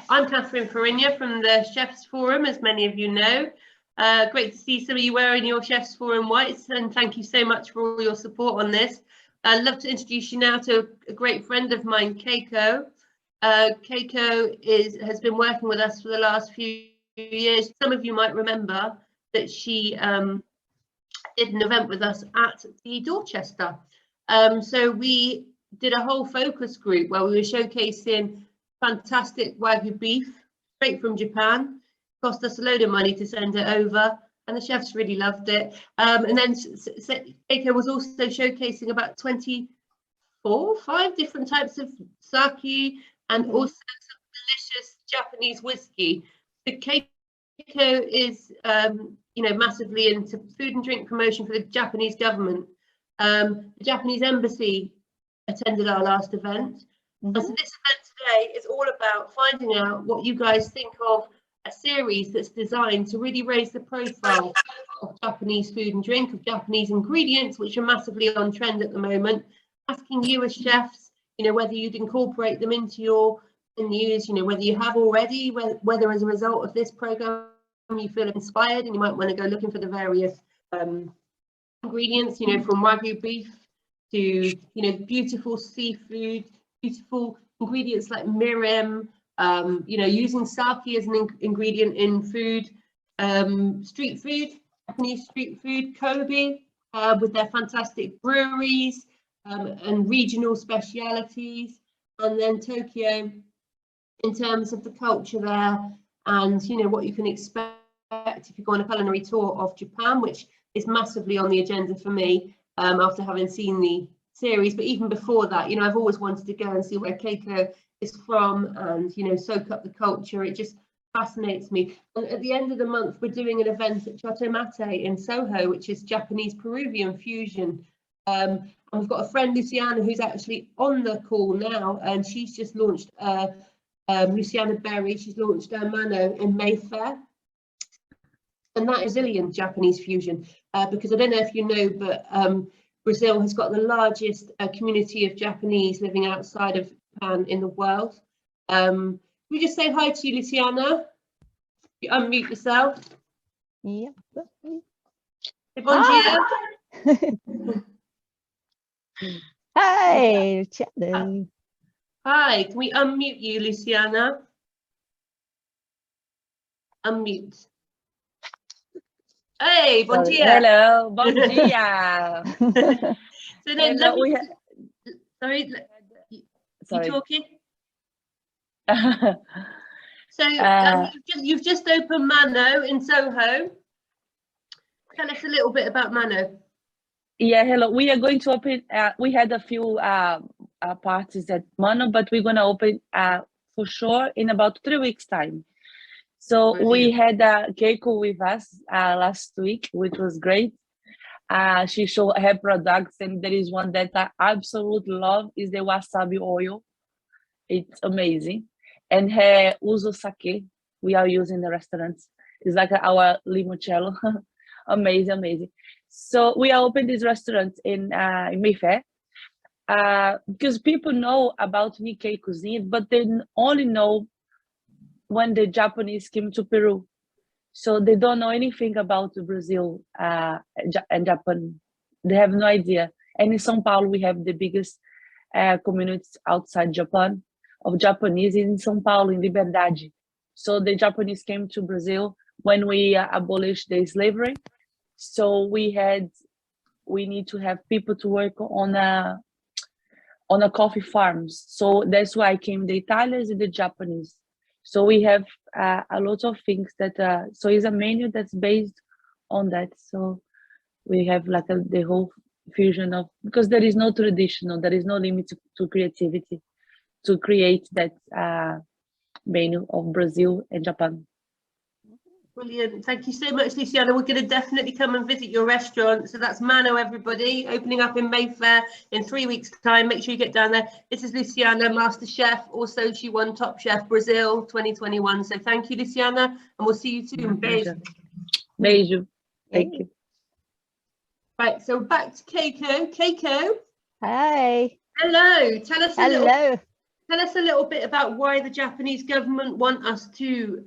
I'm Catherine Farinha from the Chefs Forum, as many of you know. Great to see some of you wearing your Chefs Forum whites, and thank you so much for all your support on this. I'd love to introduce you now to a great friend of mine, Keiko. Keiko has been working with us for the last few years. Some of you might remember that she did an event with us at the Dorchester. So we did a whole focus group where we were showcasing fantastic Wagyu beef straight from Japan. Cost us a load of money to send it over, and the chefs really loved it. And then Keiko was also showcasing about 5 different types of sake, and also some delicious Japanese whiskey. So Keiko is, massively into food and drink promotion for the Japanese government. The Japanese embassy attended our last event. And so this event today is all about finding out what you guys think of a series that's designed to really raise the profile of Japanese food and drink, of Japanese ingredients, which are massively on trend at the moment. Asking you as chefs, whether you'd incorporate them into your menus, whether you have already, whether as a result of this program you feel inspired and you might want to go looking for the various ingredients, from Wagyu beef to, beautiful seafood, beautiful ingredients like mirin, using sake as an ingredient in food, street food, Japanese street food, Kobe, with their fantastic breweries and regional specialities, and then Tokyo in terms of the culture there, and what you can expect if you go on a culinary tour of Japan, which is massively on the agenda for me after having seen the series. But even before that, I've always wanted to go and see where Keiko is from and, soak up the culture. It just fascinates me. And at the end of the month, we're doing an event at Chateau Mate in Soho, which is Japanese Peruvian fusion. And we've got a friend, Luciana, who's actually on the call now, and she's just launched Luciana Berry. She's launched Mano in Mayfair. And that is Brazilian Japanese fusion, because I don't know if you know, but Brazil has got the largest community of Japanese living outside of Japan in the world. Can we just say hi to you, Luciana? You unmute yourself. Yeah. Bom dia. Hi, Luciana. Hi, can we unmute you, Luciana? Unmute. Hey, bom dia. Hello, bom dia. So then, Hello, sorry, sorry. you talking? So you've just opened Mano in Soho. Tell us a little bit about Mano. Yeah, hello. We are going to open. We had a few parties at Mano, but we're going to open for sure in about 3 weeks' time. So we had Keiko with us last week, which was great. She showed her products, and there is one that I absolutely love is the wasabi oil. It's amazing. And her uso sake we are using in the restaurants. It's like our limoncello. Amazing. So we are opening this restaurant in Mayfair because people know about Nikkei cuisine, but they only know when the Japanese came to Peru. So they don't know anything about Brazil and Japan. They have no idea. And in São Paulo, we have the biggest communities outside Japan of Japanese in São Paulo, in Liberdade. So the Japanese came to Brazil when we abolished the slavery. So we need to have people to work on a coffee farms. So that's why came the Italians and the Japanese. So we have a lot of things that, so it's a menu that's based on that. So we have like the whole fusion of, because there is no traditional, there is no limit to creativity to create that menu of Brazil and Japan. Brilliant. Thank you so much, Luciana. We're going to definitely come and visit your restaurant. So that's Mano, everybody, opening up in Mayfair in 3 weeks' time. Make sure you get down there. This is Luciana, Master Chef. Also, she won Top Chef Brazil 2021. So thank you, Luciana, and we'll see you soon. Beijo. Beijo. Thank you. Right, so back to Keiko. Keiko. Hi. Hello. Tell us tell us a little bit about why the Japanese government want us to,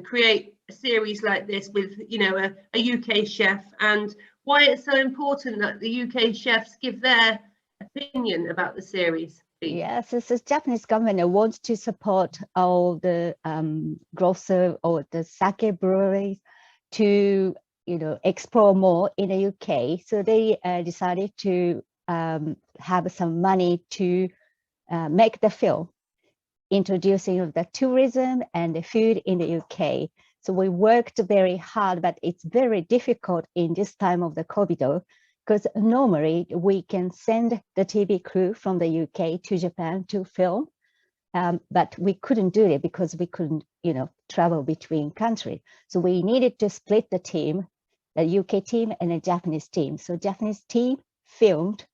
create a series like this with, a UK chef, and why it's so important that the UK chefs give their opinion about the series. Please. Yes, the Japanese government wants to support all the grocer or the sake breweries to, explore more in the UK. So they decided to have some money to make the film introducing the tourism and the food in the UK. So we worked very hard, but it's very difficult in this time of the COVID, because normally we can send the TV crew from the UK to Japan to film, but we couldn't do it because we couldn't, travel between countries. So we needed to split the team, the UK team and the Japanese team. So Japanese team filmed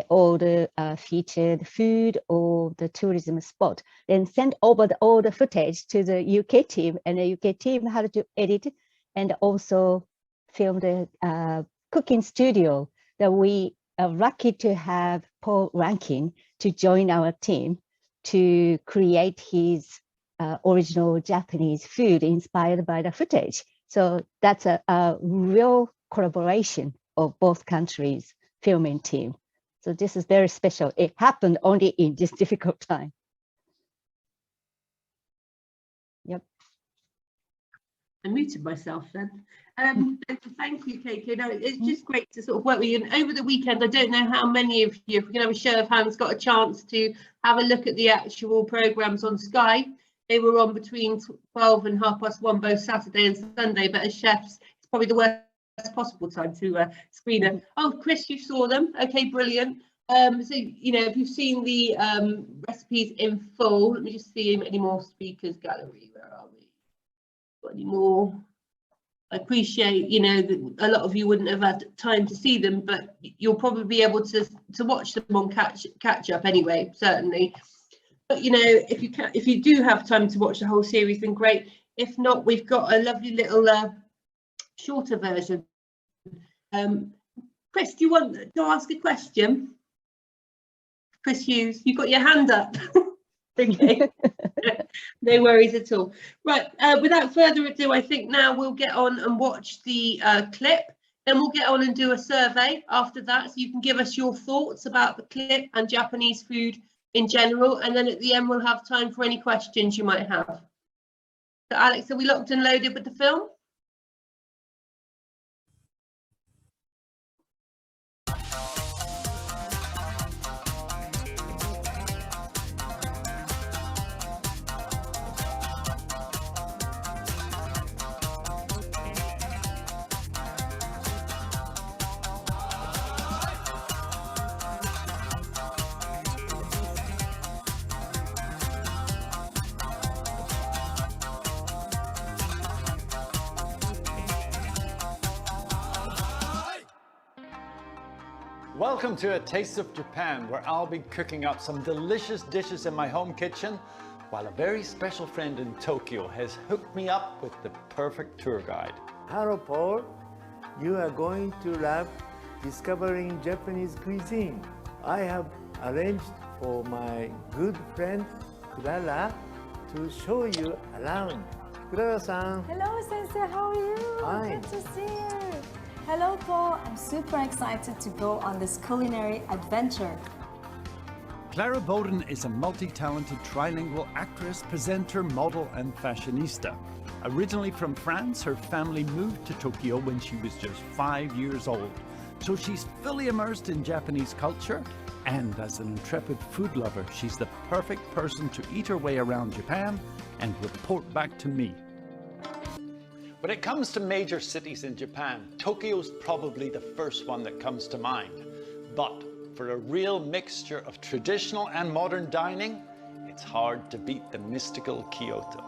all the featured food or the tourism spot, then sent over all the footage to the UK team, and the UK team had to edit and also film the cooking studio that we are lucky to have Paul Rankin to join our team to create his original Japanese food inspired by the footage. So that's a real collaboration of both countries' filming team. So this is very special. It happened only in this difficult time. Yep. I muted myself then. Thank you, Keiko. No, it's just great to sort of work with you. And over the weekend, I don't know how many of you, if we can have a show of hands, got a chance to have a look at the actual programmes on Sky. They were on between 12 and 1:30, both Saturday and Sunday. But as chefs, it's probably the worst possible time to screen it. Oh, Chris, you saw them. Okay, brilliant. So, if you've seen the recipes in full, let me just see any more speakers gallery. Where are we? Got any more? I appreciate, that a lot of you wouldn't have had time to see them, but you'll probably be able to watch them on catch up anyway, certainly. But if you do have time to watch the whole series, then great. If not, we've got a lovely little shorter version. Chris, do you want to ask a question? Chris Hughes, you've got your hand up. Okay. No worries at all. Right, without further ado, I think now we'll get on and watch the clip. Then we'll get on and do a survey after that, so you can give us your thoughts about the clip and Japanese food in general. And then at the end, we'll have time for any questions you might have. So Alex, are we locked and loaded with the film? Welcome to A Taste of Japan, where I'll be cooking up some delicious dishes in my home kitchen, while a very special friend in Tokyo has hooked me up with the perfect tour guide. Hello, Paul. You are going to love discovering Japanese cuisine. I have arranged for my good friend Clara to show you around. Clara-san. Hello, Sensei. How are you? Fine. Good to see you. Hello, Paul. I'm super excited to go on this culinary adventure. Clara Bowden is a multi-talented trilingual actress, presenter, model and fashionista. Originally from France, her family moved to Tokyo when she was just 5 years old. So she's fully immersed in Japanese culture, and as an intrepid food lover, she's the perfect person to eat her way around Japan and report back to me. When it comes to major cities in Japan, Tokyo's probably the first one that comes to mind. But for a real mixture of traditional and modern dining, it's hard to beat the mystical Kyoto.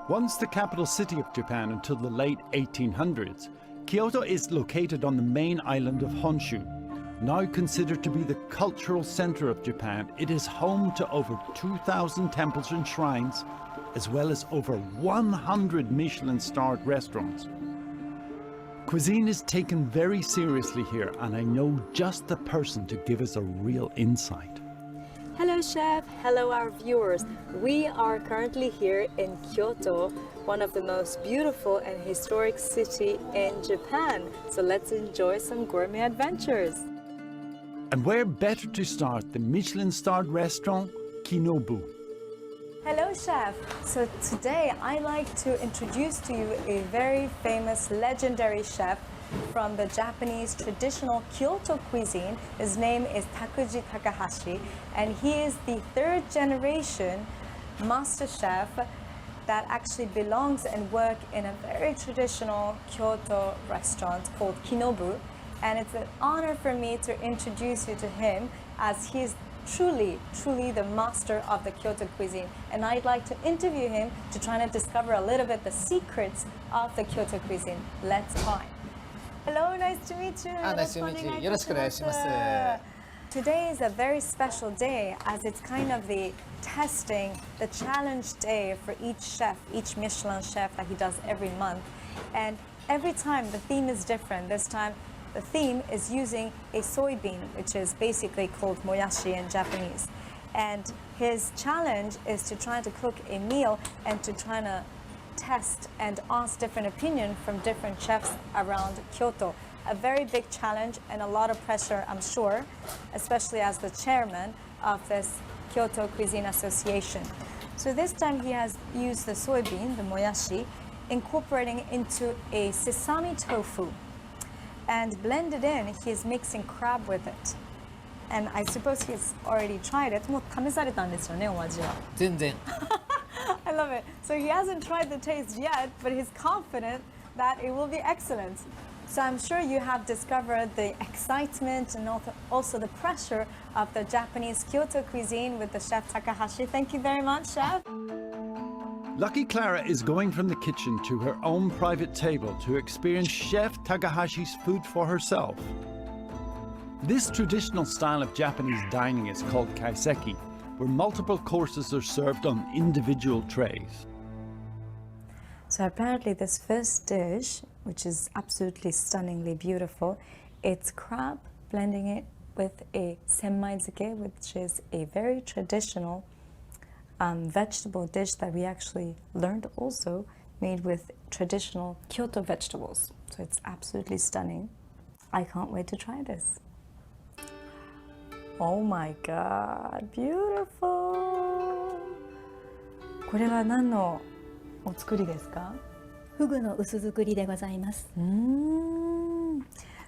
Once the capital city of Japan until the late 1800s, Kyoto is located on the main island of Honshu. Now considered to be the cultural center of Japan, it is home to over 2,000 temples and shrines, as well as over 100 Michelin-starred restaurants. Cuisine is taken very seriously here, and I know just the person to give us a real insight. Hello chef, hello our viewers. We are currently here in Kyoto, one of the most beautiful and historic city in Japan. So let's enjoy some gourmet adventures. And where better to start than Michelin-starred restaurant Kinobu? Hello chef. So today I'd like to introduce to you a very famous legendary chef from the Japanese traditional Kyoto cuisine. His name is Takuji Takahashi, and he is the third generation master chef that actually belongs and work in a very traditional Kyoto restaurant called Kinobu. And it's an honor for me to introduce you to him, as he's truly the master of the Kyoto cuisine. And I'd like to interview him to try to discover a little bit the secrets of the Kyoto cuisine. Let's try. Hello, nice to meet you. Nice to meet you. よろしくお願いします。 Today is a very special day, as it's kind of the testing, the challenge day for each chef, each Michelin chef that he does every month. And every time the theme is different. This time the theme is using a soybean, which is basically called moyashi in Japanese. And his challenge is to try to cook a meal and to try to test and ask different opinions from different chefs around Kyoto. A very big challenge and a lot of pressure, I'm sure, especially as the chairman of this Kyoto Cuisine Association. So this time he has used the soybean, the moyashi, incorporating it into a sesame tofu. And blended in, he's mixing crab with it. And I suppose he's already tried it. もう試されたんですよね、お味は。全然。 I love it. So he hasn't tried the taste yet, but he's confident that it will be excellent. So I'm sure you have discovered the excitement and also the pressure of the Japanese Kyoto cuisine with the chef Takahashi. Thank you very much, chef. Lucky Clara is going from the kitchen to her own private table to experience Chef Takahashi's food for herself. This traditional style of Japanese dining is called kaiseki, where multiple courses are served on individual trays. So apparently this first dish, which is absolutely stunningly beautiful, it's crab, blending it with a senmaizuke, which is a very traditional vegetable dish that we actually learned also, made with traditional Kyoto vegetables. So it's absolutely stunning. I can't wait to try this. Oh my god, beautiful! これは何のお作りですか？フグの薄作りでございます。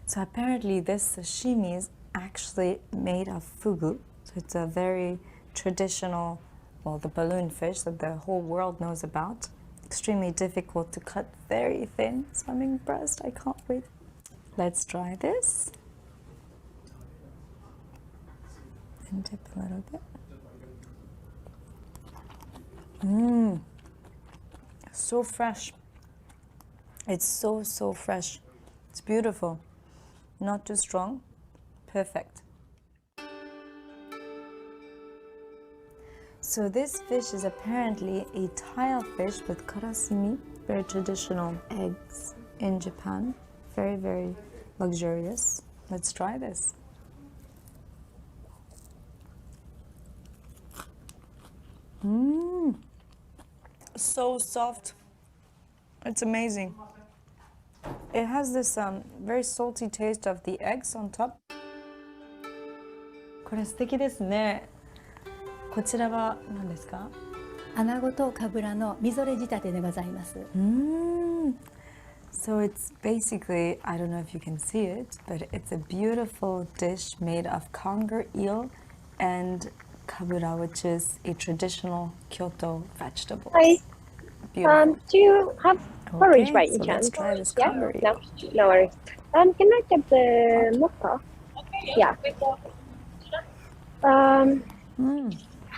So apparently this sashimi is actually made of fugu. So it's a very traditional, well, the balloon fish that the whole world knows about. Extremely difficult to cut, very thin. So I'm impressed, I can't wait. Let's try this. And dip a little bit. So fresh. It's so fresh. It's beautiful. Not too strong. Perfect. So this fish is apparently a tile fish with karasumi, very traditional eggs in Japan. Very luxurious. Let's try this. So soft. It's amazing. It has this very salty taste of the eggs on top. これ素敵ですね。こちらは何ですか？穴子とかぶらのみぞれ仕立てでございます。So it's basically, I don't know if you can see it, but it's a beautiful dish made of conger eel and kabura, which is a traditional Kyoto vegetable. Hi. Beautiful. Do you have porridge by any so chance? let's try this Yeah? conger eel. No worries. Can I get the mocha? Yeah.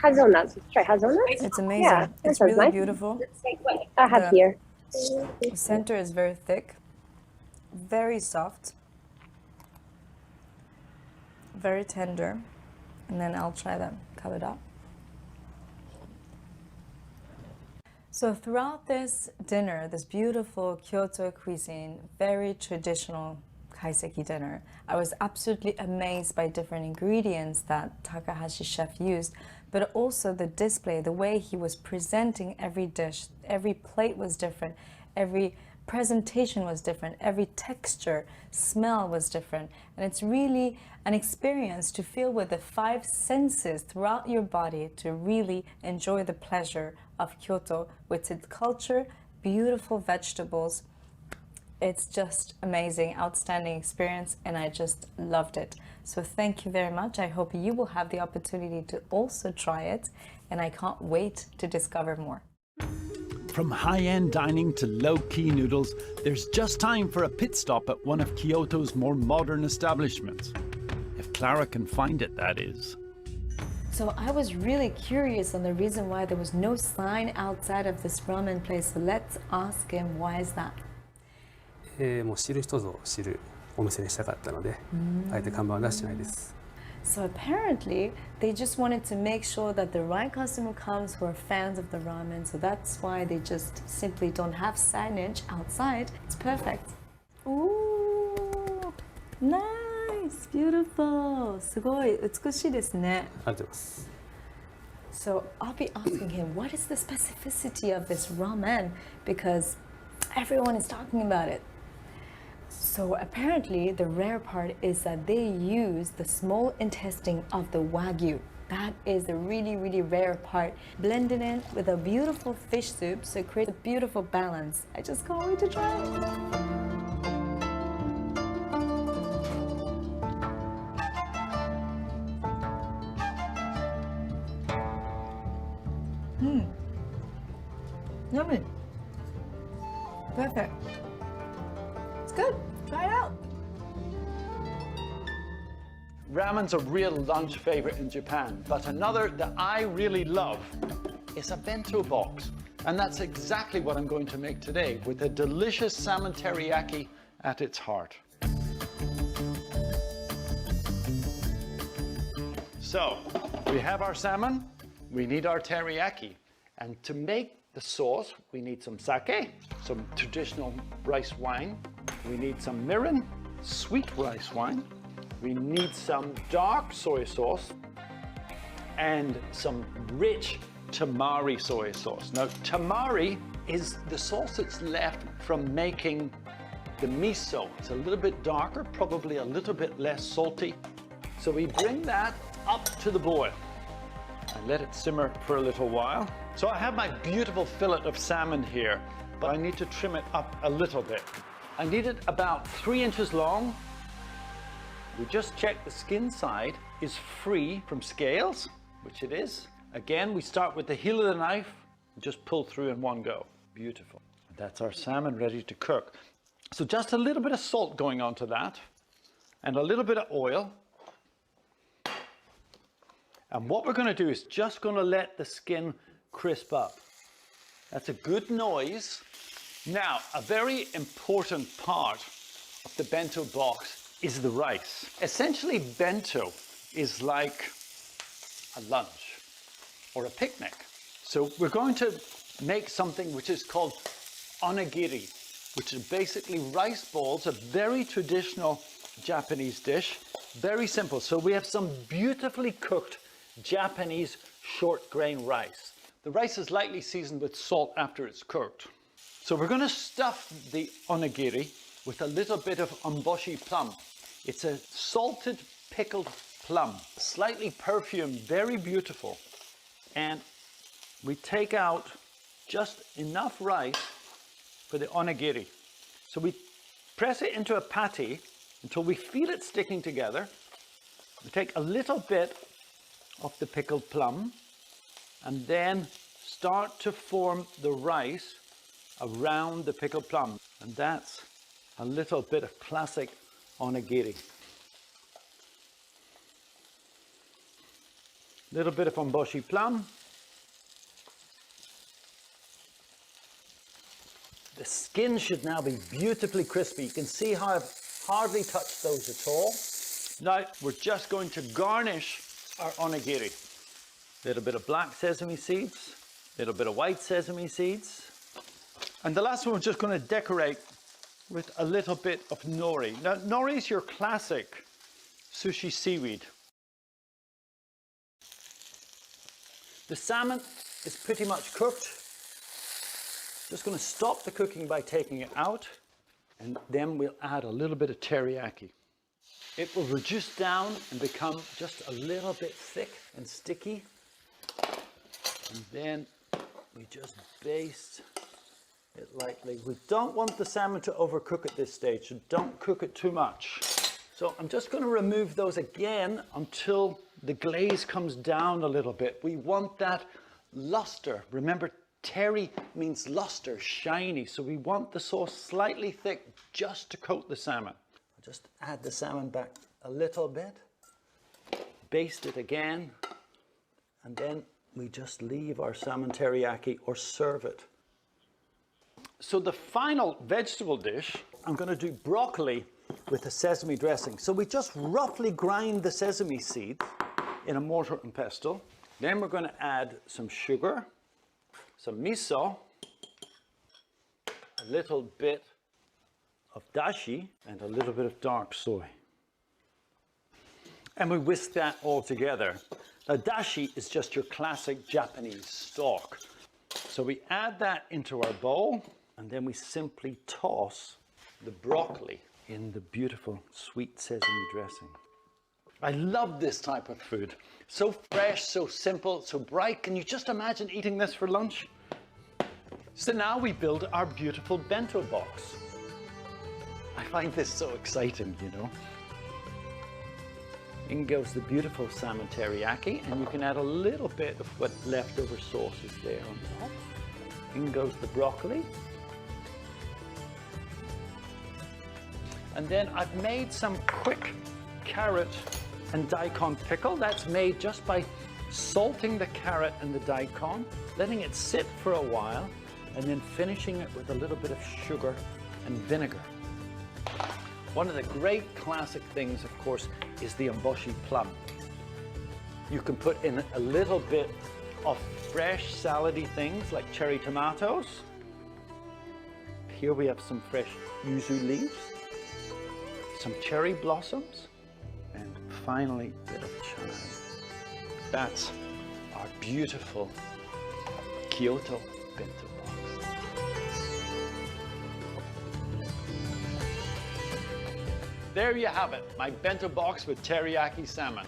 Hazelnuts. Try hazelnuts. It's amazing. Yeah, It's that sounds really nice. beautiful. I have The- here. The center is very thick, very soft, very tender. And then I'll try the kabura. So throughout this dinner, this beautiful Kyoto cuisine, very traditional kaiseki dinner. I was absolutely amazed by different ingredients that Takahashi chef used, but also the display, the way he was presenting every dish. Every plate was different, every presentation was different, every texture, smell was different. And it's really an experience to feel with the 5 senses throughout your body to really enjoy the pleasure of Kyoto with its culture, beautiful vegetables. It's just amazing, outstanding experience, and I just loved it. So thank you very much. I hope you will have the opportunity to also try it, and I can't wait to discover more. From high-end dining to low-key noodles, there's just time for a pit stop at one of Kyoto's more modern establishments. If Clara can find it, that is. So I was really curious on the reason why there was no sign outside of this ramen place. So let's ask him, why is that? もう知る人ぞ知るお店にしたかったので、あえて看板は出してないです。So apparently, they just wanted to make sure that the right customer comes who are fans of the ramen. So that's why they just simply don't have signage outside. It's perfect. Ooh, nice, beautiful. すごい美しいですね。ありがとうございます。So I'll be asking him, what is the specificity of this ramen? Because everyone is talking about it. So apparently the rare part is that they use the small intestine of the Wagyu. That is the really, really rare part. Blended in with a beautiful fish soup, so it creates a beautiful balance. I just can't wait to try it. Yummy. Perfect. It's good. Try it out. Ramen's a real lunch favorite in Japan, but another that I really love is a bento box. And that's exactly what I'm going to make today, with a delicious salmon teriyaki at its heart. So, we have our salmon, we need our teriyaki. And to make the sauce, we need some sake, some traditional rice wine. We need some mirin, sweet rice wine. We need some dark soy sauce and some rich tamari soy sauce. Now, tamari is the sauce that's left from making the miso. It's a little bit darker, probably a little bit less salty. So we bring that up to the boil and let it simmer for a little while. So I have my beautiful fillet of salmon here, but I need to trim it up a little bit. I need it about 3 inches long. We just check the skin side is free from scales, which it is. Again, we start with the heel of the knife and just pull through in one go. Beautiful. That's our salmon ready to cook. So just a little bit of salt going onto that and a little bit of oil. And what we're going to do is just going to let the skin crisp up. That's a good noise. Now, a very important part of the bento box is the rice. Essentially, bento is like a lunch or a picnic. So we're going to make something which is called onigiri, which is basically rice balls, a very traditional Japanese dish. Very simple. So we have some beautifully cooked Japanese short grain rice. The rice is lightly seasoned with salt after it's cooked. So we're going to stuff the onigiri with a little bit of onboshi plum. It's a salted pickled plum, slightly perfumed, very beautiful. And we take out just enough rice for the onigiri. So we press it into a patty until we feel it sticking together. We take a little bit of the pickled plum and then start to form the rice around the pickled plum. And that's a little bit of classic onigiri. Little bit of onboshi plum. The skin should now be beautifully crispy. You can see how I've hardly touched those at all. Now we're just going to garnish our onigiri. Little bit of black sesame seeds, little bit of white sesame seeds. And the last one, we're just going to decorate with a little bit of nori. Now, nori is your classic sushi seaweed. The salmon is pretty much cooked. Just going to stop the cooking by taking it out, and then we'll add a little bit of teriyaki. It will reduce down and become just a little bit thick and sticky. And then we just baste it lightly. We don't want the salmon to overcook at this stage, so don't cook it too much. So I'm just going to remove those again until the glaze comes down a little bit. We want that luster. Remember, teri means luster, shiny. So we want the sauce slightly thick just to coat the salmon. I'll just add the salmon back a little bit, baste it again, and then we just leave our salmon teriyaki or serve it. So the final vegetable dish, I'm going to do broccoli with a sesame dressing. So we just roughly grind the sesame seeds in a mortar and pestle. Then we're going to add some sugar, some miso, a little bit of dashi, and a little bit of dark soy. And we whisk that all together. Now, dashi is just your classic Japanese stock. So we add that into our bowl, and then we simply toss the broccoli in the beautiful sweet sesame dressing. I love this type of food. So fresh, so simple, so bright. Can you just imagine eating this for lunch? So now we build our beautiful bento box. I find this so exciting, you know. In goes the beautiful salmon teriyaki, and you can add a little bit of what leftover sauce is there on top. In goes the broccoli. And then I've made some quick carrot and daikon pickle. That's made just by salting the carrot and the daikon, letting it sit for a while, and then finishing it with a little bit of sugar and vinegar. One of the great classic things, of course, is the umboshi plum. You can put in a little bit of fresh salady things like cherry tomatoes. Here we have some fresh yuzu leaves, some cherry blossoms, and finally a bit of chive. That's our beautiful Kyoto bento box. There you have it, my bento box with teriyaki salmon.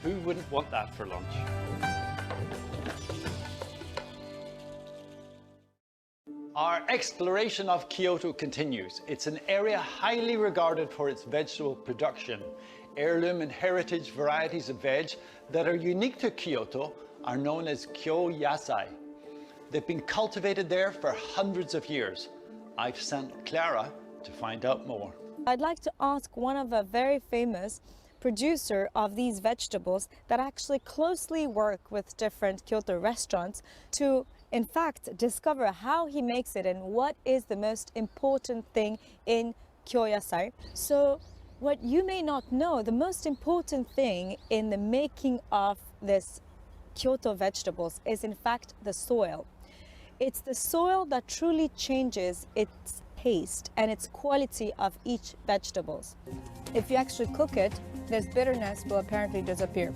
Who wouldn't want that for lunch? Our exploration of Kyoto continues. It's an area highly regarded for its vegetable production. Heirloom and heritage varieties of veg that are unique to Kyoto are known as kyo yasai. They've been cultivated there for hundreds of years. I've sent Clara to find out more. I'd like to ask one of the very famous producer of these vegetables that actually closely work with different Kyoto restaurants to in fact discover how he makes it and what is the most important thing in kyo yasai. So what you may not know, the most important thing in the making of this Kyoto vegetables is in fact the soil. It's the soil that truly changes its taste and its quality of each vegetables. If you actually cook it, this bitterness will apparently disappear.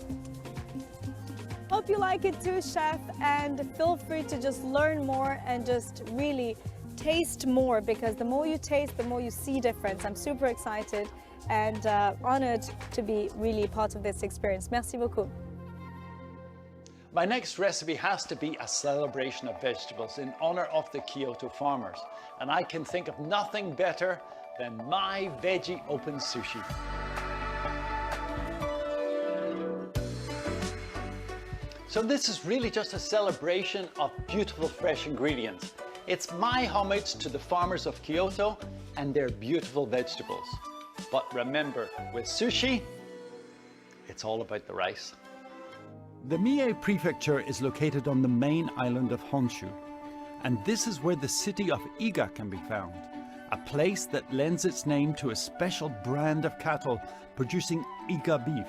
Hope you like it too, chef, and feel free to just learn more and just really taste more, because the more you taste, the more you see difference. I'm super excited and honored to be really part of this experience. Merci beaucoup. My next recipe has to be a celebration of vegetables in honor of the Kyoto farmers. And I can think of nothing better than my veggie open sushi. So this is really just a celebration of beautiful fresh ingredients. It's my homage to the farmers of Kyoto and their beautiful vegetables. But remember, with sushi, it's all about the rice. The Mie Prefecture is located on the main island of Honshu, and this is where the city of Iga can be found, a place that lends its name to a special brand of cattle producing Iga beef.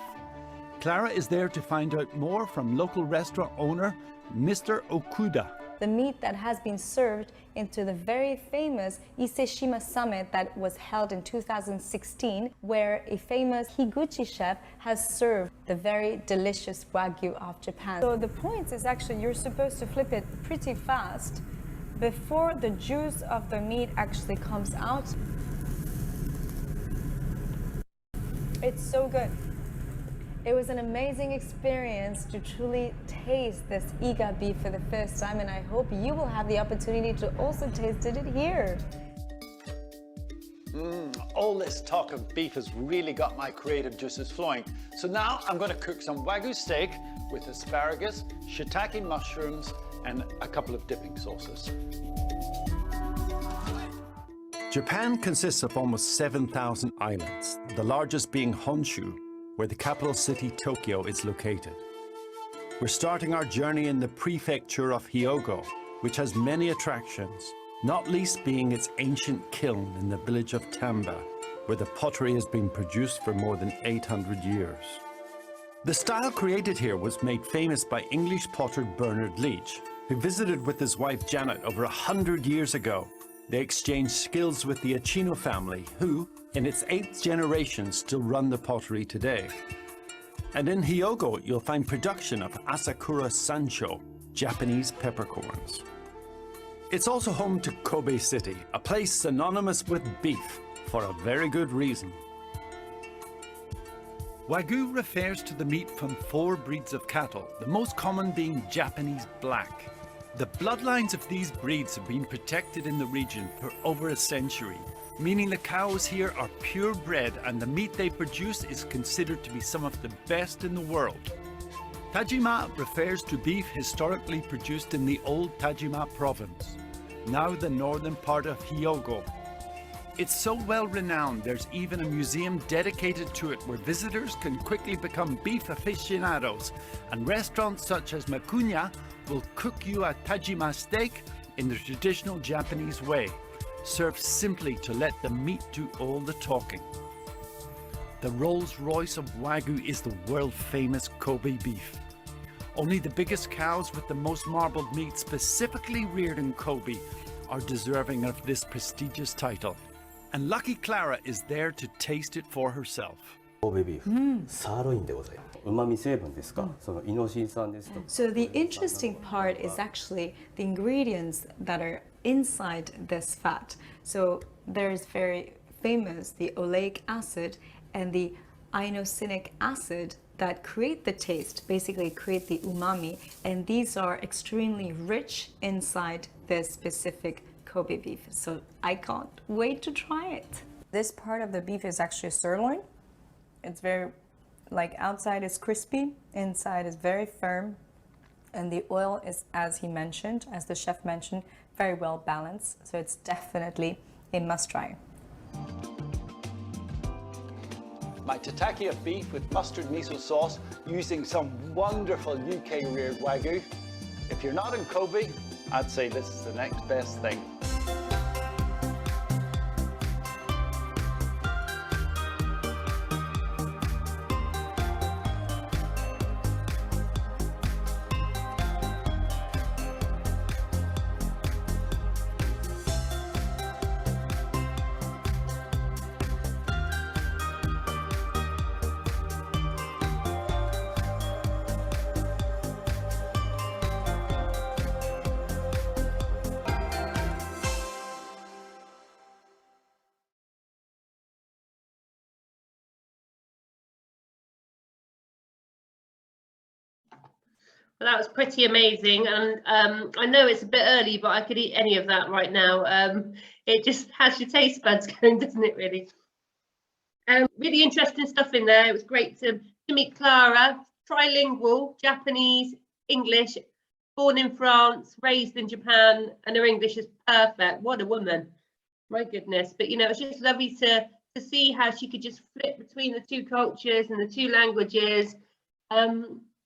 Clara is there to find out more from local restaurant owner Mr. Okuda. the meat that has been served into the very famous Ise-shima Summit that was held in 2016, where a famous Higuchi chef has served the very delicious Wagyu of Japan. So the point is actually you're supposed to flip it pretty fast before the juice of the meat actually comes out. It's so good. It was an amazing experience to truly taste this Iga beef for the first time, and I hope you will have the opportunity to also taste it here. All this talk of beef has really got my creative juices flowing. So now I'm going to cook some Wagyu steak with asparagus, shiitake mushrooms, and a couple of dipping sauces. Japan consists of almost 7,000 islands, the largest being Honshu, where the capital city Tokyo is located. We're starting our journey in the prefecture of Hyogo, which has many attractions, not least being its ancient kiln in the village of Tamba, where the pottery has been produced for more than 800 years. The style created here was made famous by English potter Bernard Leach, who visited with his wife Janet over 100 years ago. They exchanged skills with the Achino family, who, in its 8th generation, still run the pottery today. And in Hyogo, you'll find production of Asakura Sancho, Japanese peppercorns. It's also home to Kobe City, a place synonymous with beef, for a very good reason. Wagyu refers to the meat from 4 breeds of cattle, the most common being Japanese black. The bloodlines of these breeds have been protected in the region for over a century, meaning the cows here are purebred and the meat they produce is considered to be some of the best in the world. Tajima refers to beef historically produced in the old Tajima province, now the northern part of Hyogo. It's so well renowned there's even a museum dedicated to it where visitors can quickly become beef aficionados, and restaurants such as Makunya will cook you a Tajima steak in the traditional Japanese way, served simply to let the meat do all the talking. The Rolls-Royce of Wagyu is the world-famous Kobe beef. Only the biggest cows with the most marbled meat specifically reared in Kobe are deserving of this prestigious title. And Lucky Clara is there to taste it for herself. Kobe beef, sirloin でございます。旨味成分ですか、そのイノシン酸ですとか。 So the interesting part is actually the ingredients that are inside this fat. So there's very famous the oleic acid and the inosinic acid that create the taste, basically create the umami, and these are extremely rich inside this specific Kobe beef. So I can't wait to try it. This part of the beef is actually sirloin. It's very, like, outside is crispy, inside is very firm, and the oil is, as he mentioned, as the chef mentioned, very well balanced. So it's definitely a must try. My tataki of beef with mustard miso sauce using some wonderful UK reared Wagyu. If you're not in Kobe, I'd say this is the next best thing. Well, that was pretty amazing, and I know it's a bit early, but I could eat any of that right now. It just has your taste buds going, doesn't it, really? Really interesting stuff in there. It was great to meet Clara, trilingual, Japanese, English, born in France, raised in Japan, and her English is perfect. What a woman, my goodness. But, you know, it's just lovely to see how she could just flip between the two cultures and the two languages.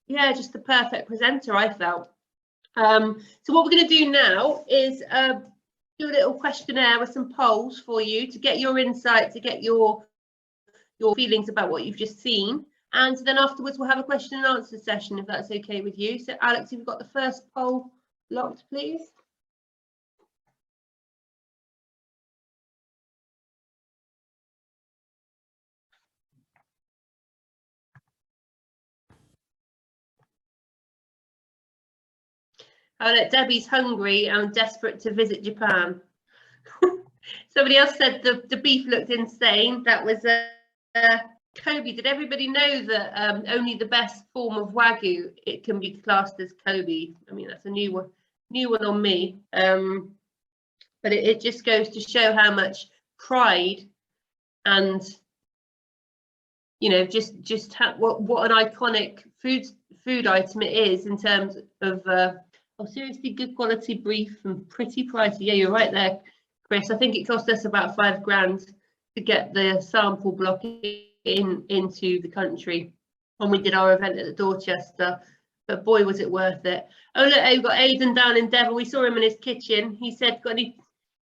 Yeah, just the perfect presenter, I felt. So what we're going to do now is do a little questionnaire with some polls for you to get your insight, to get your feelings about what you've just seen. And then afterwards, we'll have a question and answer session, if that's okay with you. So, Alex, you've got the first poll locked, please. Oh, look, Debbie's hungry and desperate to visit Japan. Somebody else said the beef looked insane. That was Kobe. Did everybody know that only the best form of Wagyu, it can be classed as Kobe? I mean, that's a new one on me. But it just goes to show how much pride and, you know, just what an iconic food item it is in terms of oh, seriously good quality beef and pretty pricey. Yeah, you're right there, Chris. I think it cost us about $5,000 to get the sample block into the country when we did our event at the Dorchester. But boy, was it worth it. Oh, look, we've got Aidan down in Devon. We saw him in his kitchen. He said, got any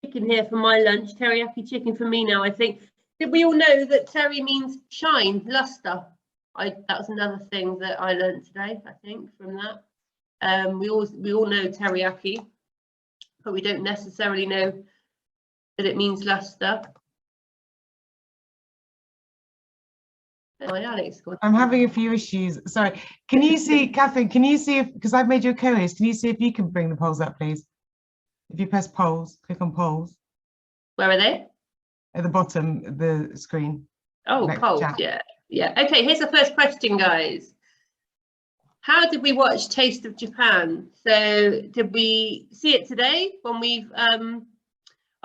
chicken here for my lunch? Teriyaki chicken for me now, I think. Did we all know that terry means shine, luster? That was another thing that I learned today, I think, from that. We all know teriyaki, but we don't necessarily know that it means luster. Oh, Alex, I'm having a few issues. Sorry. Can you see, Catherine, can you see if, because I've made you a co-host, can you see if you can bring the polls up, please? If you press polls, click on polls. Where are they? At the bottom of the screen. Oh, polls, chat. Yeah. Okay, here's the first question, guys. How did we watch Taste of Japan? So did we see it today when we've oh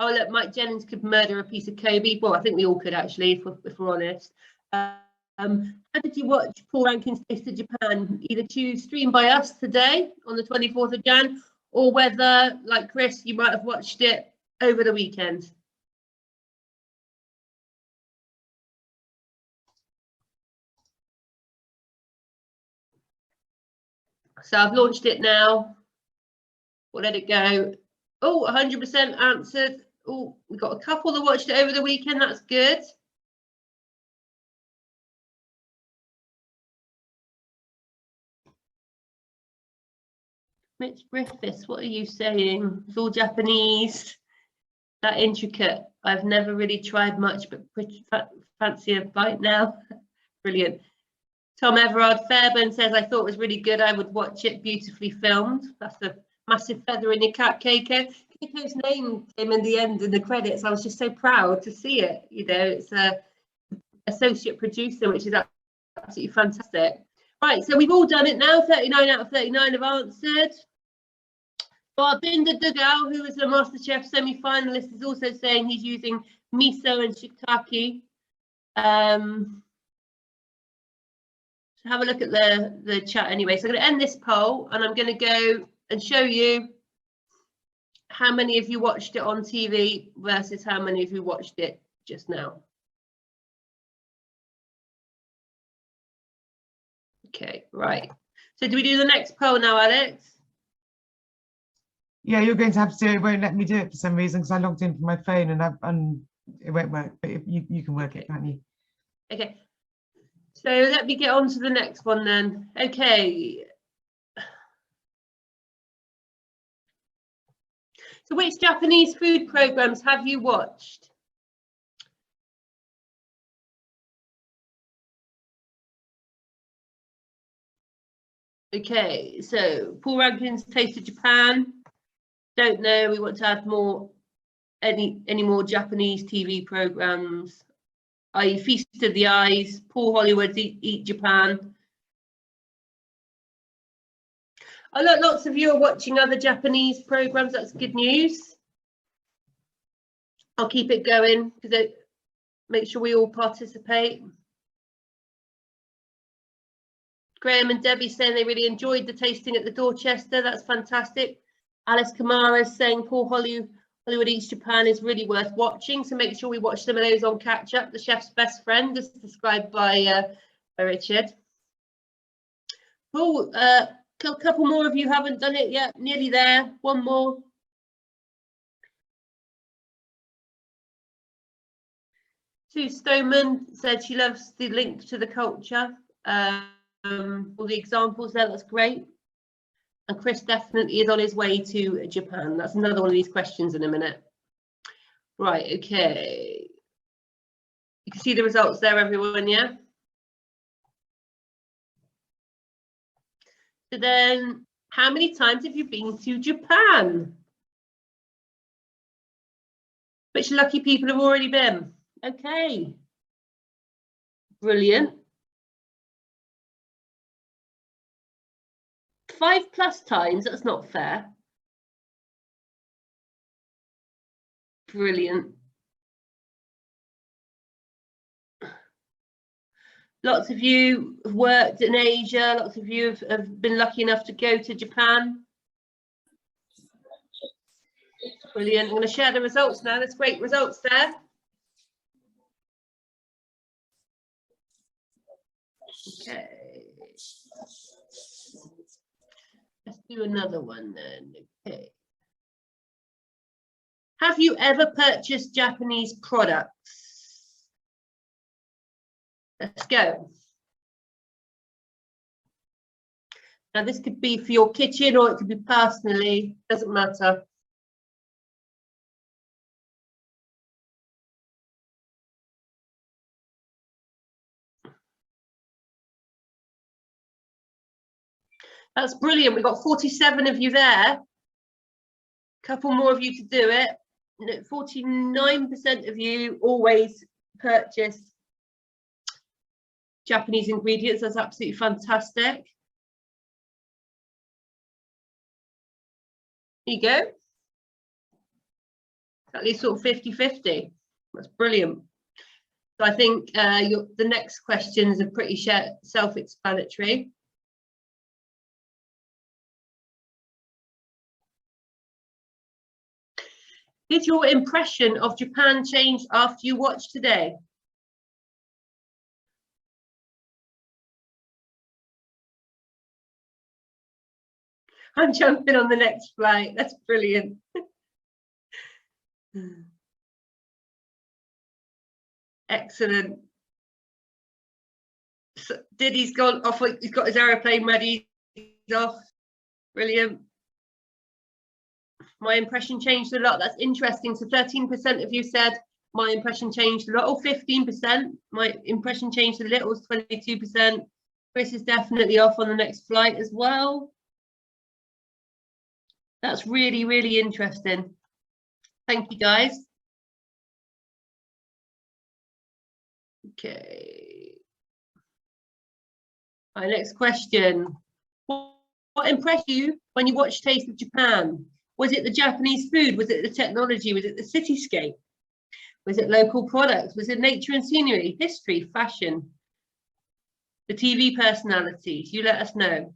look, Mike Jennings could murder a piece of Kobe. Well, I think we all could actually, if we're honest. How did you watch Paul Rankin's Taste of Japan? Either choose stream by us today on the 24th of Jan, or whether, like Chris, you might have watched it over the weekend. So I've launched it now. We'll let it go. Oh, 100% answered. Oh, we've got a couple that watched it over the weekend. That's good. Mitch Griffiths, what are you saying? It's all Japanese. That intricate. I've never really tried much, but pretty fancy a bite now. Brilliant. Tom Everard Fairburn says, I thought it was really good. I would watch it, beautifully filmed. That's a massive feather in your cap, Keiko. Keiko's name came in the end in the credits. I was just so proud to see it. You know, it's a associate producer, which is absolutely fantastic. Right, so we've all done it now. 39 out of 39 have answered. Barbinder Dugal, who was a MasterChef semi-finalist, is also saying he's using miso and shiitake. So have a look at the chat anyway. So I'm going to end this poll and I'm going to go and show you how many of you watched it on TV versus how many of you watched it just now. Okay, right. So do we do the next poll now, Alex? Yeah, you're going to have to do it. It won't let me do it for some reason because I logged in from my phone and it won't work. But if you can work it, can't you? Okay. So let me get on to the next one then. Okay. So which Japanese food programs have you watched? Okay, so Paul Rankin's Taste of Japan. Don't know. We want to add more, any more Japanese TV programs. I Feast of the Eyes, Paul Hollywood's Eat Japan. Oh, look, lots of you are watching other Japanese programs. That's good news. I'll keep it going because make sure we all participate. Graham and Debbie saying they really enjoyed the tasting at the Dorchester. That's fantastic. Alice Kamara is saying Paul Hollywood Eats Japan is really worth watching. So make sure we watch some of those on Catch Up. The Chef's Best Friend, as described by Richard. Cool. A couple more of you haven't done it yet. Nearly there. One more. Sue Stoneman said she loves the link to the culture. All the examples there, that's great. And Chris definitely is on his way to Japan. That's another one of these questions in a minute. Right, okay. You can see the results there, everyone, yeah? So then, how many times have you been to Japan? Which lucky people have already been? Okay. Brilliant. 5+ times, that's not fair. Brilliant. Lots of you have worked in Asia, lots of you have been lucky enough to go to Japan. Brilliant. I'm going to share the results now. There's great results there. Okay. Let's do another one then. Okay. Have you ever purchased Japanese products? Let's go. Now this could be for your kitchen or it could be personally, doesn't matter. That's brilliant. We've got 47 of you there. Couple more of you to do it. 49% of you always purchase Japanese ingredients. That's absolutely fantastic. There you go. At least sort of 50-50. That's brilliant. So I think the next questions are pretty self-explanatory. Did your impression of Japan change after you watched today? I'm jumping on the next flight. That's brilliant. Excellent. So Diddy's gone off. He's got his aeroplane ready. He's off. Brilliant. My impression changed a lot. That's interesting. So 13% of you said my impression changed a lot, or 15%. My impression changed a little, was 22%. Chris is definitely off on the next flight as well. That's really, really interesting. Thank you, guys. Okay. All right, next question. What impressed you when you watched Taste of Japan? Was it the Japanese food? Was it the technology? Was it the cityscape? Was it local products? Was it nature and scenery, history, fashion? The TV personalities? You let us know.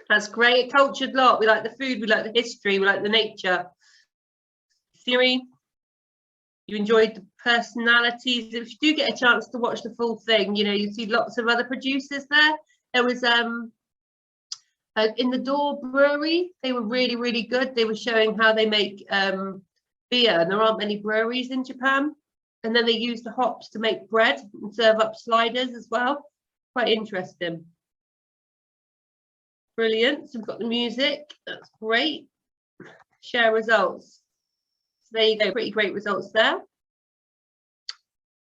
That's great. A cultured lot. We like the food, we like the history, we like the nature. Theory. You enjoyed the personalities. If you do get a chance to watch the full thing, you know, you see lots of other producers there. There was in the Door Brewery, they were really, really good. They were showing how they make beer, and there aren't many breweries in Japan. And then they use the hops to make bread and serve up sliders as well. Quite interesting. Brilliant. So we've got the music. That's great. Share results. So there you go. Pretty great results there.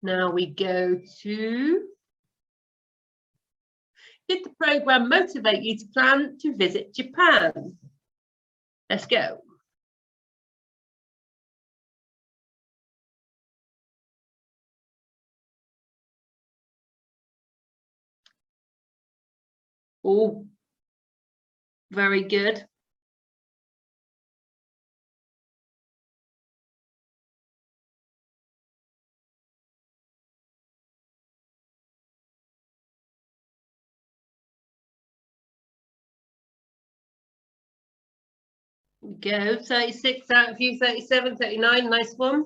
Now we go to, did the program motivate you to plan to visit Japan? Let's go. Oh, very good. Go 36 out of you, 37, 39. Nice one.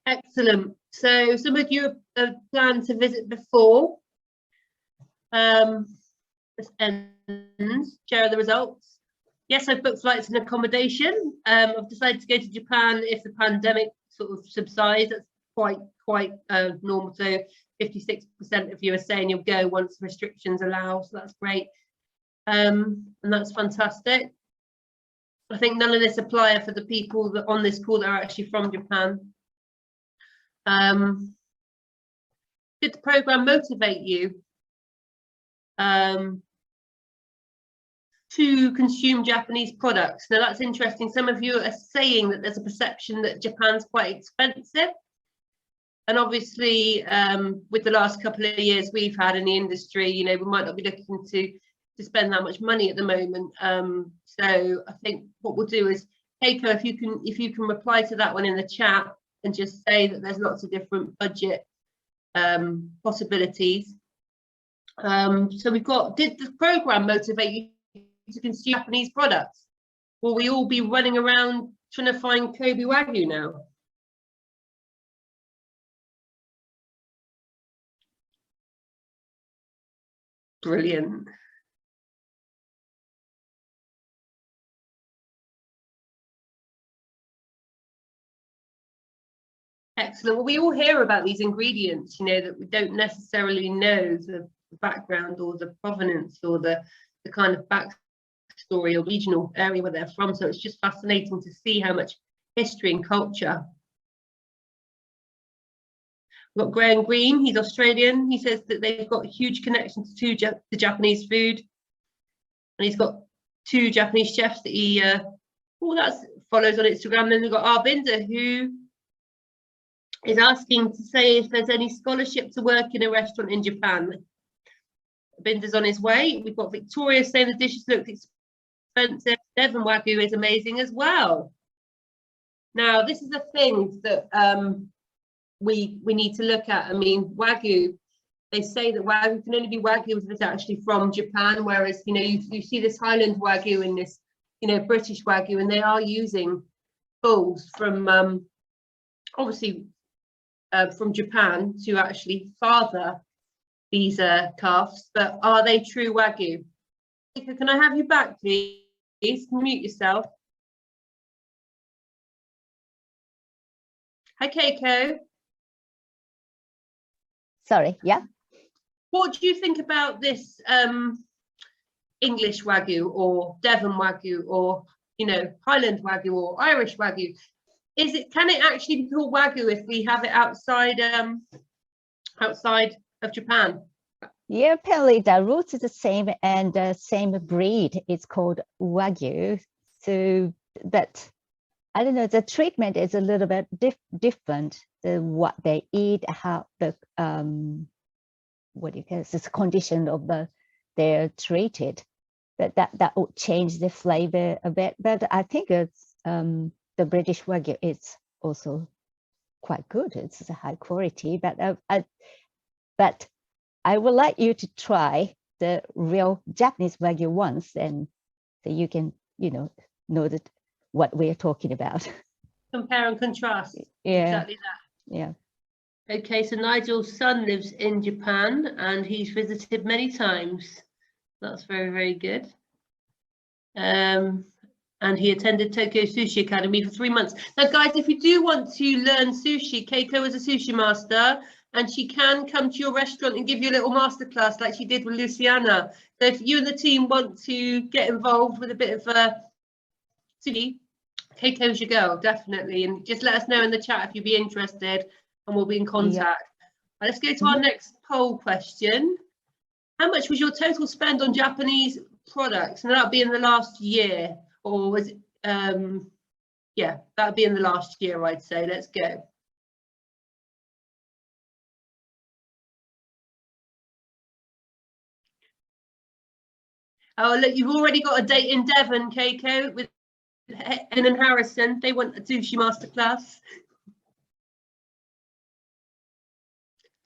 Excellent. So some of you have planned to visit before. this ends. Share the results. Yes, I've booked flights and accommodation. I've decided to go to Japan if the pandemic sort of subsides. That's quite normal. So 56% of you are saying you'll go once restrictions allow. So that's great. And that's fantastic. I think none of this apply for the people that on this call that are actually from Japan. Did the program motivate you to consume Japanese products? Now that's interesting. Some of you are saying that there's a perception that Japan's quite expensive. And obviously, with the last couple of years we've had in the industry, you know, we might not be looking to spend that much money at the moment. So I think what we'll do is, Keiko, if you can reply to that one in the chat and just say that there's lots of different budget possibilities. So we've got, did the program motivate you to consume Japanese products? Will we all be running around trying to find Kobe Wagyu now? Brilliant. Excellent. Well, we all hear about these ingredients, you know, that we don't necessarily know the background or the provenance or the kind of backstory or regional area where they're from. So it's just fascinating to see how much history and culture. We've got Graham Green, he's Australian. He says that they've got huge connections to the Japanese food. And he's got 2 Japanese chefs that he follows on Instagram. Then we've got Arbinder, who is asking to say if there's any scholarship to work in a restaurant in Japan. Binder's on his way. We've got Victoria saying the dishes looked expensive. Devon Wagyu is amazing as well. Now, this is the thing that we need to look at. I mean, Wagyu, they say that Wagyu can only be Wagyu if it's actually from Japan, whereas, you know, you see this Highland Wagyu and this, you know, British Wagyu, and they are using bulls from, obviously, from Japan to actually father these calves, but are they true Wagyu? Can I have you back, please? Mute yourself. Hi, Keiko. Sorry, yeah. What do you think about this English Wagyu or Devon Wagyu or, you know, Highland Wagyu or Irish Wagyu? Can it actually be called Wagyu if we have it outside of Japan? Yeah, apparently the roots is the same and the same breed. It's called Wagyu. So, but I don't know, the treatment is a little bit different. What they eat, how the what do you call this condition of they're treated. But that would change the flavor a bit. But I think it's the British Wagyu is also quite good. It's a high quality, but I would like you to try the real Japanese Wagyu once, and so you can, you know that what we're talking about. Compare and contrast. Yeah. Exactly that. Yeah. Okay, so Nigel's son lives in Japan and he's visited many times. That's very, very good. And he attended Tokyo Sushi Academy for 3 months. Now, guys, if you do want to learn sushi, Keiko is a sushi master, and she can come to your restaurant and give you a little masterclass like she did with Luciana. So if you and the team want to get involved with a bit of sushi, Keiko's your girl, definitely. And just let us know in the chat if you'd be interested, and we'll be in contact. Yeah. Let's go to our next poll question. How much was your total spend on Japanese products? And that'll be in the last year. Or was it, yeah, that would be in the last year, I'd say. Let's go. Oh, look, you've already got a date in Devon, Keiko, with Helen and Harrison. They want a sushi masterclass.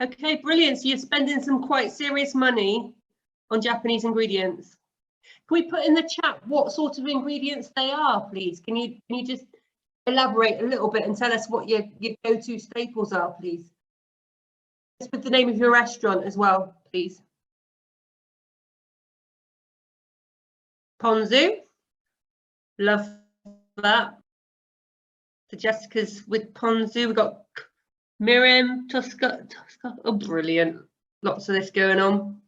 Okay, brilliant. So you're spending some quite serious money on Japanese ingredients. Can we put in the chat what sort of ingredients they are, please? Can you just elaborate a little bit and tell us what your go-to staples are, please? Just with the name of your restaurant as well, please. Ponzu. Love that. The Jessica's with Ponzu. We've got Miriam, Tosca. Oh, brilliant. Lots of this going on.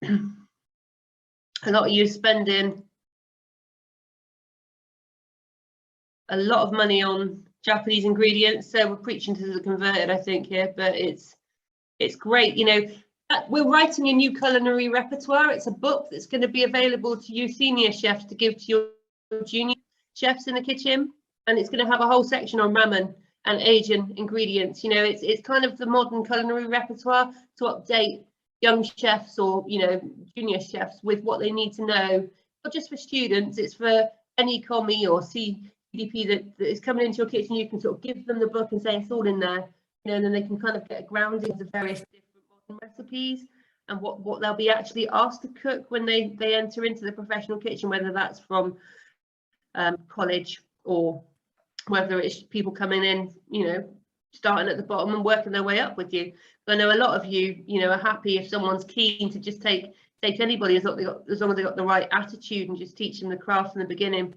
A lot of you spending a lot of money on Japanese ingredients. So we're preaching to the converted, I think, here, but it's great. You know, we're writing a new culinary repertoire. It's a book that's going to be available to you senior chefs to give to your junior chefs in the kitchen, and it's going to have a whole section on ramen and Asian ingredients. You know, it's kind of the modern culinary repertoire to update young chefs or, you know, junior chefs with what they need to know. Not just for students, it's for any commie or CDP that is coming into your kitchen. You can sort of give them the book and say it's all in there, you know, and then they can kind of get a grounding of the various different modern recipes and what they'll be actually asked to cook when they enter into the professional kitchen, whether that's from college or whether it's people coming in, you know, starting at the bottom and working their way up with you. But I know a lot of you, you know, are happy if someone's keen to just take anybody as long as they got the right attitude and just teach them the craft from the beginning.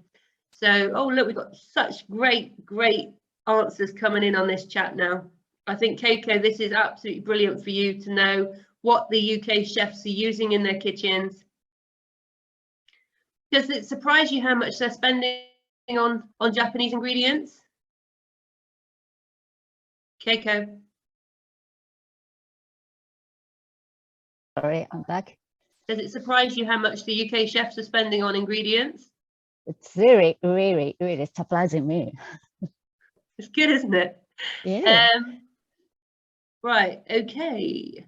So, oh look, we've got such great answers coming in on this chat now. I think, Keiko, this is absolutely brilliant for you to know what the UK chefs are using in their kitchens. Does it surprise you how much they're spending on Japanese ingredients? Keiko. Sorry, I'm back. Does it surprise you how much the UK chefs are spending on ingredients? It's really, really, really surprising me. It's good, isn't it? Yeah. Right, okay.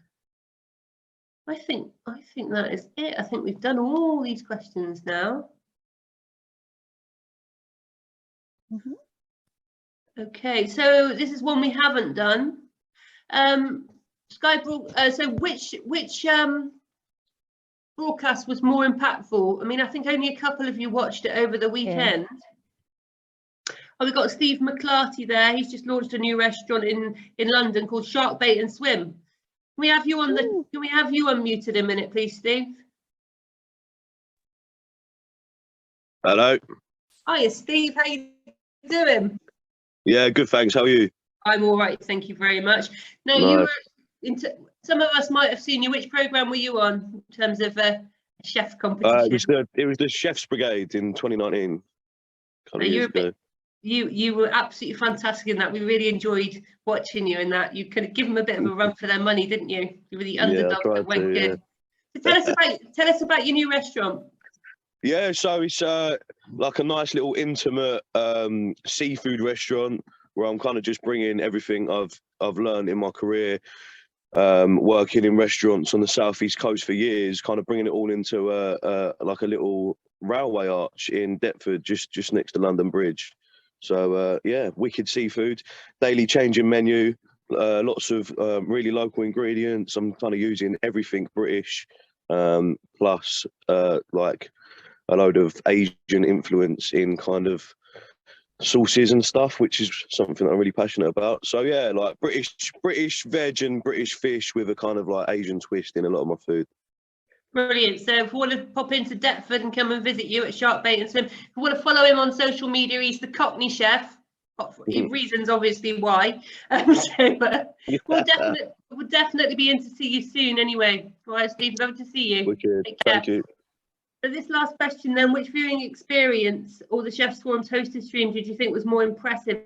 I think that is it. I think we've done all these questions now. Mm-hmm. Okay, so this is one we haven't done. So which broadcast was more impactful? I mean, I think only a couple of you watched it over the weekend. Yeah. Oh, we've got Steve McClarty there. He's just launched a new restaurant in London called Shark Bait and Swim. Can we have you on Can we have you unmuted a minute, please, Steve? Hello. Hiya, Steve. How you doing? Yeah, good, thanks. How are you? I'm all right, thank you very much. Now, you were some of us might have seen you. Which program were you on in terms of chef competition? It was the Chef's Brigade in 2019. You were absolutely fantastic in that. We really enjoyed watching you in that. You could give them a bit of a run for their money, didn't you? You were the underdog that went good. So tell us about your new restaurant. Yeah, so it's like a nice little intimate seafood restaurant where I'm kind of just bringing everything I've learned in my career, working in restaurants on the southeast coast for years, kind of bringing it all into like a little railway arch in Deptford, just next to London Bridge. So yeah, wicked seafood, daily changing menu, lots of really local ingredients. I'm kind of using everything British, plus like a load of Asian influence in kind of sauces and stuff, which is something I'm really passionate about. So yeah, like British veg and British fish with a kind of like Asian twist in a lot of my food. Brilliant. So if you want to pop into Deptford and come and visit you at Shark Bait and Swim, if you want to follow him on social media, he's the Cockney Chef. Reasons obviously why. But we'll definitely be in to see you soon anyway. All right, Steve, love to see you. Wicked. Thank you. So this last question then, which viewing experience or the Chef's Forum's hosted stream did you think was more impressive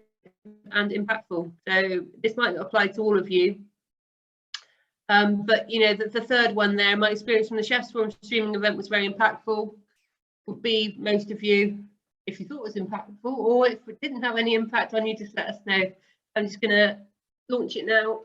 and impactful? So this might not apply to all of you. But you know, the third one there, my experience from the Chef's Forum streaming event was very impactful. Would be most of you, if you thought it was impactful, or if it didn't have any impact on you, just let us know. I'm just gonna launch it now.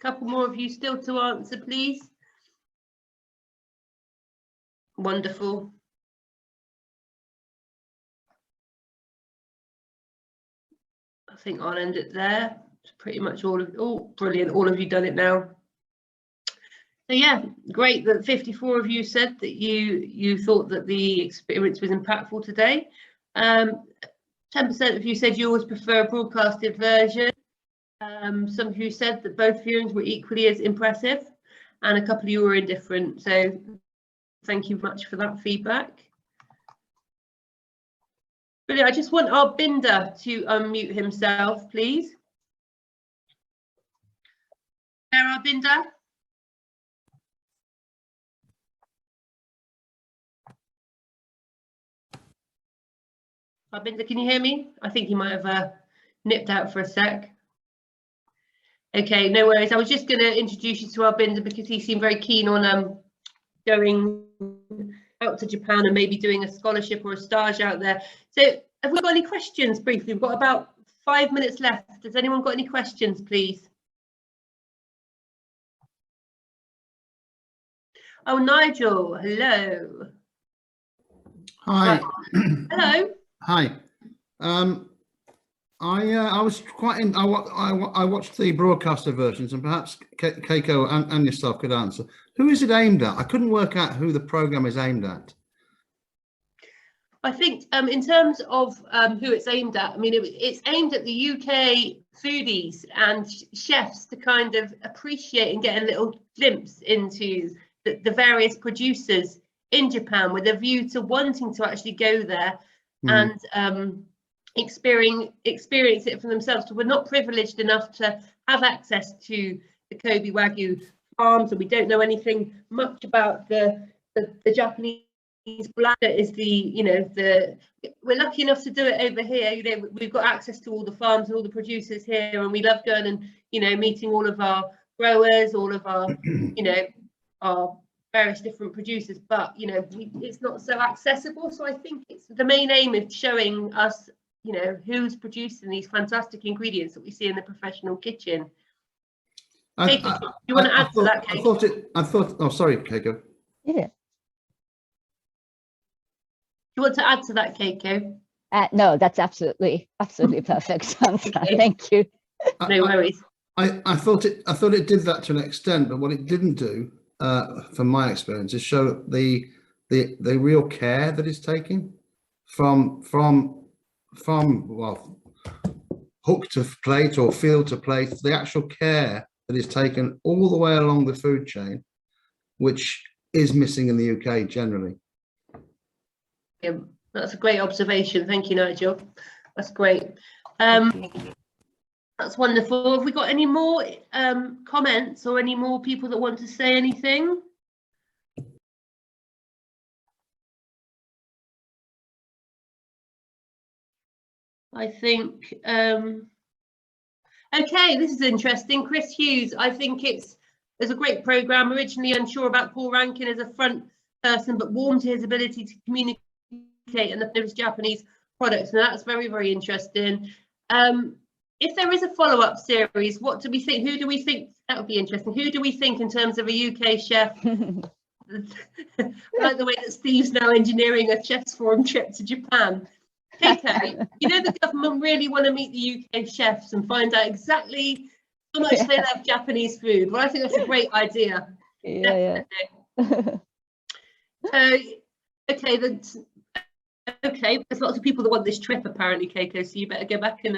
couple more of you still to answer, please. Wonderful. I think I'll end it there. It's pretty much all of, oh, brilliant. All of you done it now. So yeah, great that 54 of you said that you thought that the experience was impactful today. 10% of you said you always prefer a broadcasted version. Some of you said that both viewings were equally as impressive, and a couple of you were indifferent. So thank you much for that feedback. Brilliant. I just want our Binder to unmute himself, please. There, our Binder. Binder, can you hear me? I think he might have nipped out for a sec. Okay, no worries. I was just going to introduce you to our Binder because he seemed very keen on going out to Japan and maybe doing a scholarship or a stage out there. So have we got any questions briefly? We've got about 5 minutes left. Has anyone got any questions, please? Oh, Nigel, hello. Hi. Hello. Hi. I was quite in. I watched the broadcaster versions, and perhaps Keiko and yourself could answer. Who is it aimed at? I couldn't work out who the program is aimed at. I think in terms of who it's aimed at, I mean, it's aimed at the UK foodies and chefs to kind of appreciate and get a little glimpse into the various producers in Japan, with a view to wanting to actually go there and experience it for themselves. So we're not privileged enough to have access to the Kobe Wagyu farms, and we don't know anything much about the Japanese black. That is we're lucky enough to do it over here. We've got access to all the farms and all the producers here, and we love going and meeting all of our growers, all of our our various different producers, but it's not so accessible. So I think it's the main aim of showing us who's producing these fantastic ingredients that we see in the professional kitchen. Keiko, do you want to add to that, Keiko? I thought. Oh, sorry, Keiko. Yeah. You want to add to that, Keiko? No, that's absolutely perfect answer. Okay. Thank you. No worries. I thought it did that to an extent, but what it didn't do, from my experience, is show the real care that is taking from well, hook to plate or field to plate, the actual care that is taken all the way along the food chain, which is missing in the UK generally. Yeah, that's a great observation. Thank you, Nigel. That's great. That's wonderful. Have we got any more comments or any more people that want to say anything? I think, okay, this is interesting. Chris Hughes, I think it's a great programme. Originally unsure about Paul Rankin as a front person, but warm to his ability to communicate and the his Japanese products. And that's very, very interesting. If there is a follow-up series, what do we think? Who do we think? That would be interesting. Who do we think in terms of a UK chef? I like the way that Steve's now engineering a chef's forum trip to Japan. Keiko, the government really want to meet the UK chefs and find out exactly how much they love Japanese food. Well, I think that's a great idea. Yeah. Okay, there's lots of people that want this trip apparently, Keiko, so you better go back and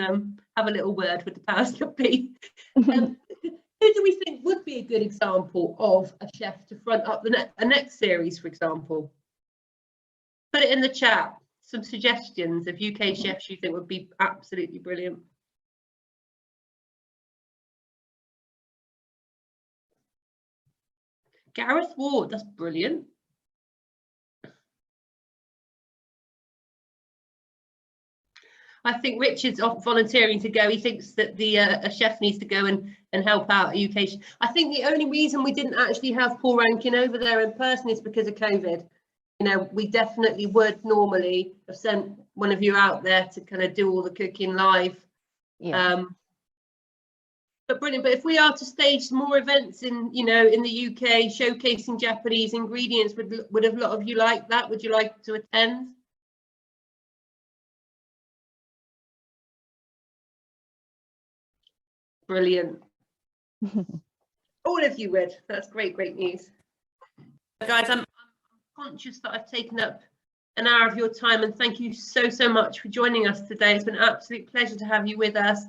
have a little word with the powers that be. Who do we think would be a good example of a chef to front up the next series, for example? Put it in the chat. Some suggestions of UK chefs you think would be absolutely brilliant. Gareth Ward, that's brilliant. I think Richard's off volunteering to go. He thinks that a chef needs to go and help out a UK chef. I think the only reason we didn't actually have Paul Rankin over there in person is because of COVID. We definitely would normally have sent one of you out there to kind of do all the cooking live. Yeah. But brilliant. But if we are to stage more events in, you know, in the UK showcasing Japanese ingredients, would a lot of you like that? Would you like to attend? Brilliant. All of you would. That's great, great news. Guys, I'm conscious that I've taken up an hour of your time, and thank you so much for joining us today. It's been an absolute pleasure to have you with us.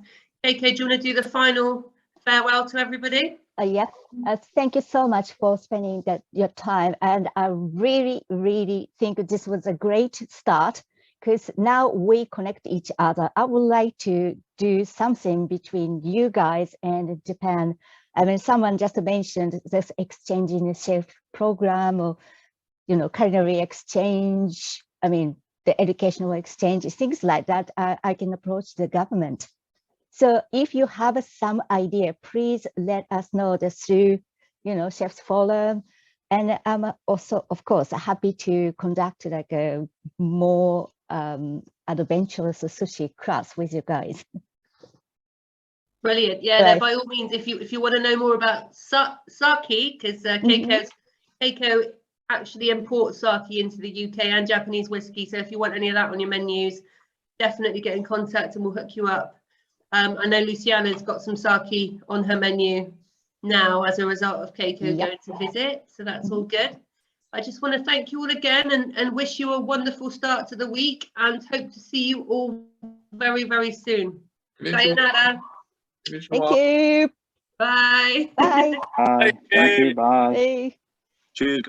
KK, do you want to do the final farewell to everybody? Yes, thank you so much for spending your time. And I really think this was a great start, because now we connect each other. I would like to do something between you guys and Japan. I mean, someone just mentioned this exchanging chef program, or, you know, culinary exchange. I mean, the educational exchange, things like that. I can approach the government. So if you have some idea, please let us know through, you know, Chefs Forum. And I'm also, of course, happy to conduct like a more adventurous sushi class with you guys. Brilliant. Yeah, Right. no, by all means, if you want to know more about sake, because Keiko actually imports sake into the UK and Japanese whiskey. So if you want any of that on your menus, definitely get in contact and we'll hook you up. I know Luciana's got some sake on her menu now as a result of Keiko going to visit, so that's all good. I just want to thank you all again and wish you a wonderful start to the week, and hope to see you all very soon. Sayonara. Thank you. Bye. Bye. Bye. Thank you. Bye. Bye. Cheers.